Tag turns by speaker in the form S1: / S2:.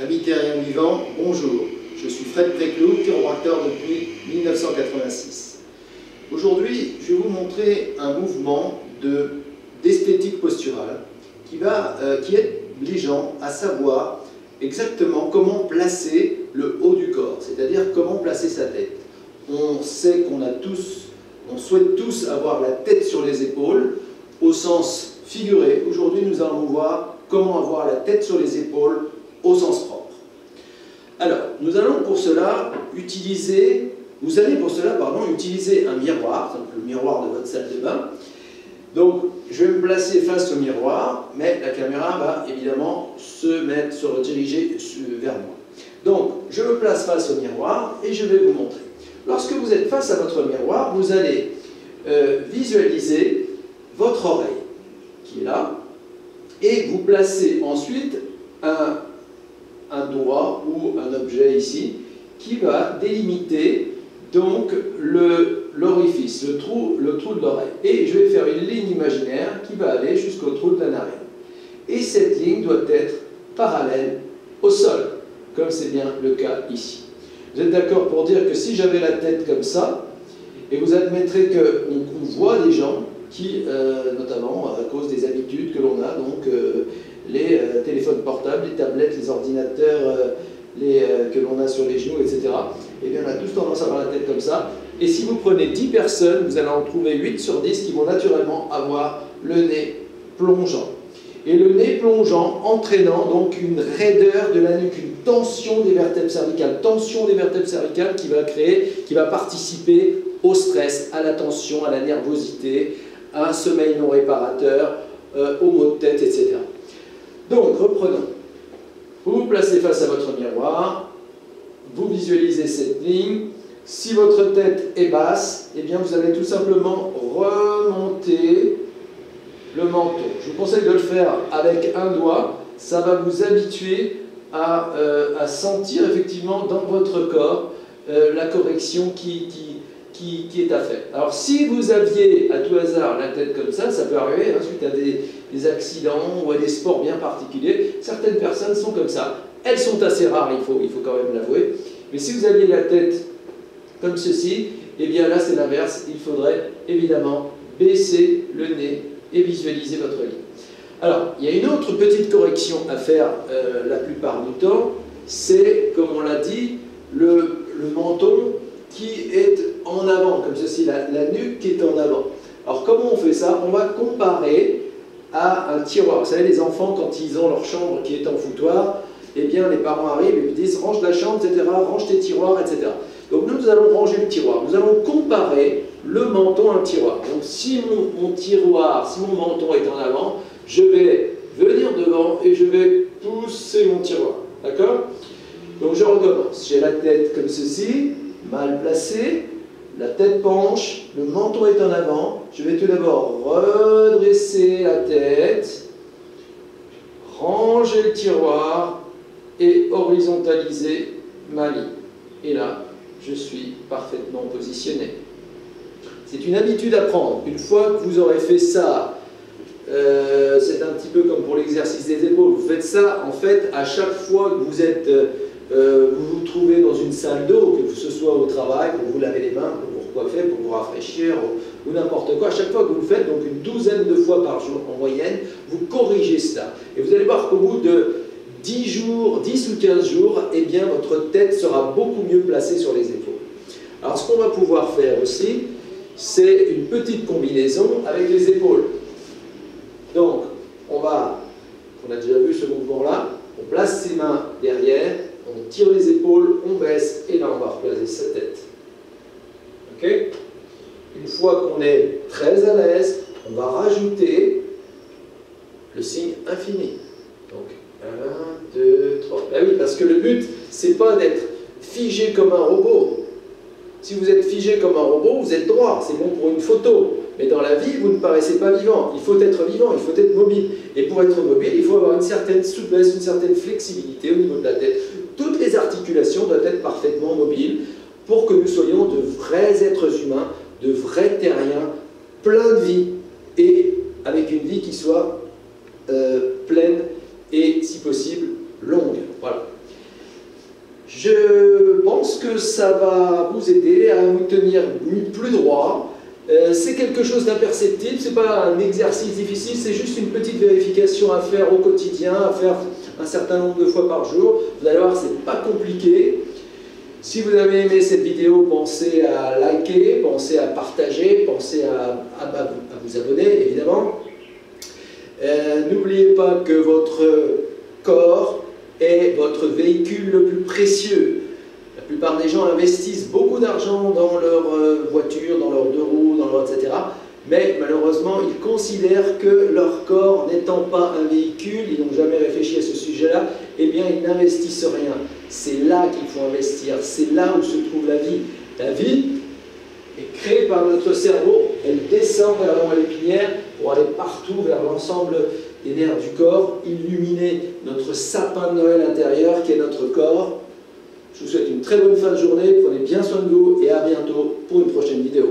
S1: Amis terriens vivants, bonjour. Je suis Fred Préclou, chiropracteur depuis 1986. Aujourd'hui, je vais vous montrer un mouvement d'esthétique posturale qui aide les gens à savoir exactement comment placer le haut du corps, c'est-à-dire comment placer sa tête. On sait on souhaite tous avoir la tête sur les épaules, au sens figuré. Aujourd'hui, nous allons voir comment avoir la tête sur les épaules au sens propre. Alors, vous allez pour cela utiliser un miroir, donc le miroir de votre salle de bain. Donc, je vais me placer face au miroir, mais la caméra va évidemment se rediriger vers moi. Donc, je me place face au miroir et je vais vous montrer. Lorsque vous êtes face à votre miroir, vous allez visualiser votre oreille qui est là, et vous placez ensuite un doigt ou un objet ici qui va délimiter donc l'orifice, le trou de l'oreille. Et je vais faire une ligne imaginaire qui va aller jusqu'au trou de la narine. Et cette ligne doit être parallèle au sol, comme c'est bien le cas ici. Vous êtes d'accord pour dire que si j'avais la tête comme ça, et vous admettrez qu'on voit des gens qui, notamment à cause des habitudes que l'on a, donc les téléphones portables, les tablettes, les ordinateurs que l'on a sur les genoux, etc. Et bien on a tous tendance à avoir la tête comme ça. Et si vous prenez 10 personnes, vous allez en trouver 8 sur 10 qui vont naturellement avoir le nez plongeant. Et le nez plongeant entraînant donc une raideur de la nuque, une tension des vertèbres cervicales qui va participer au stress, à la tension, à la nervosité, à un sommeil non réparateur, aux maux de tête, etc. Donc, reprenons. Vous vous placez face à votre miroir, vous visualisez cette ligne. Si votre tête est basse, eh bien vous allez tout simplement remonter le menton. Je vous conseille de le faire avec un doigt. Ça va vous habituer à sentir effectivement dans votre corps la correction qui est à faire. Alors si vous aviez à tout hasard la tête comme ça peut arriver suite à des accidents ou à des sports bien particuliers. Certaines personnes sont comme ça. Elles sont assez rares, il faut quand même l'avouer. Mais si vous aviez la tête comme ceci, eh bien là c'est l'inverse. Il faudrait évidemment baisser le nez et visualiser votre ligne. Alors, il y a une autre petite correction à faire la plupart du temps, c'est, comme on l'a dit, le menton qui est en avant, comme ceci, la nuque qui est en avant. Alors, comment on fait ça? On va comparer à un tiroir. Vous savez, les enfants, quand ils ont leur chambre qui est en foutoir, eh bien, les parents arrivent et lui disent « range la chambre, etc., range tes tiroirs, etc. » Donc, nous allons ranger le tiroir. Nous allons comparer le menton à un tiroir. Donc, si mon menton est en avant, je vais venir devant et je vais pousser mon tiroir. D'accord? Donc, je recommence. J'ai la tête comme ceci, mal placée, la tête penche, le menton est en avant. Je vais tout d'abord redresser la tête, ranger le tiroir et horizontaliser ma ligne. Et là, je suis parfaitement positionné. C'est une habitude à prendre. Une fois que vous aurez fait ça, c'est un petit peu comme pour l'exercice des épaules. Vous faites ça, en fait, à chaque fois que vous vous trouvez dans une salle d'eau, que ce soit au travail, pour vous laver les mains, pour vous recoiffer, pour vous rafraîchir, ou n'importe quoi. À chaque fois que vous le faites, donc une douzaine de fois par jour en moyenne, vous corrigez cela. Et vous allez voir qu'au bout de 10 ou 15 jours, eh bien, votre tête sera beaucoup mieux placée sur les épaules. Alors, ce qu'on va pouvoir faire aussi, c'est une petite combinaison avec les épaules. Donc, on a déjà vu ce mouvement-là, on place ses mains derrière, on tire les épaules, on baisse, et là, on va replacer sa tête. Ok? Une fois qu'on est très à l'aise, on va rajouter le signe infini. Donc, 1, 2, 3. Ben oui, parce que le but, c'est pas d'être figé comme un robot. Si vous êtes figé comme un robot, vous êtes droit, c'est bon pour une photo. Mais dans la vie, vous ne paraissez pas vivant. Il faut être vivant, il faut être mobile. Et pour être mobile, il faut avoir une certaine souplesse, une certaine flexibilité au niveau de la tête. Toutes les articulations doivent être parfaitement mobiles pour que nous soyons de vrais êtres humains, de vrais terriens, pleins de vie, et avec une vie qui soit pleine et, si possible, longue. Voilà. Je pense que ça va vous aider à vous tenir plus droit. C'est quelque chose d'imperceptible, ce n'est pas un exercice difficile, c'est juste une petite vérification à faire au quotidien, à faire un certain nombre de fois par jour. Vous allez voir, ce n'est pas compliqué. Si vous avez aimé cette vidéo, pensez à liker, pensez à partager, pensez à vous abonner, évidemment. N'oubliez pas que votre corps est votre véhicule le plus précieux. La plupart des gens investissent beaucoup d'argent dans leur voiture, dans leurs deux roues, etc. Mais malheureusement, ils considèrent que leur corps n'étant pas un véhicule, ils n'ont jamais réfléchi à ce sujet-là, eh bien ils n'investissent rien. C'est là qu'il faut investir, c'est là où se trouve la vie. La vie est créée par notre cerveau, elle descend vers la moelle épinière pour aller partout vers l'ensemble des nerfs du corps, illuminer notre sapin de Noël intérieur qui est notre corps. Je vous souhaite une très bonne fin de journée, prenez bien soin de vous et à bientôt pour une prochaine vidéo.